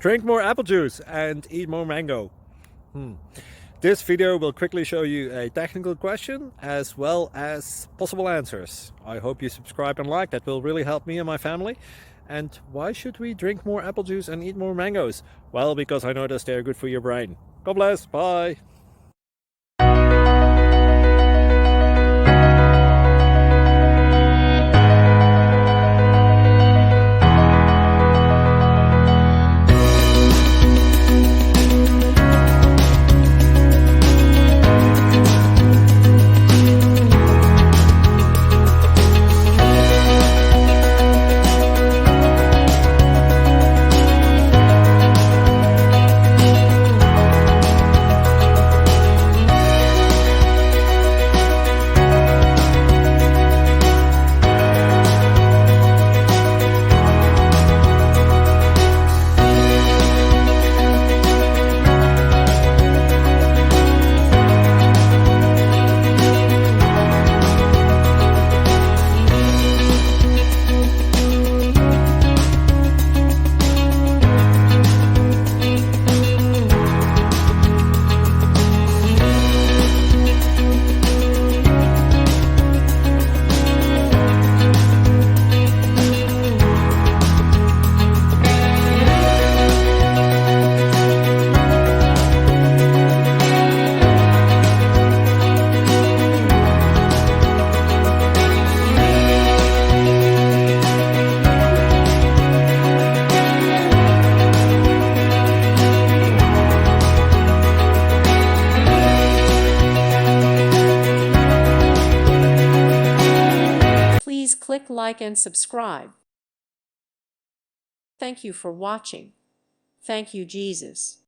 Drink more apple juice and eat more mango. This video will quickly show you a technical question as well as possible answers. I hope you subscribe and like, that will really help me and my family. And why should we drink more apple juice and eat more mangoes? Well, because I noticed they're good for your brain. God bless, bye! Please click like and subscribe. Thank you for watching. Thank you, Jesus.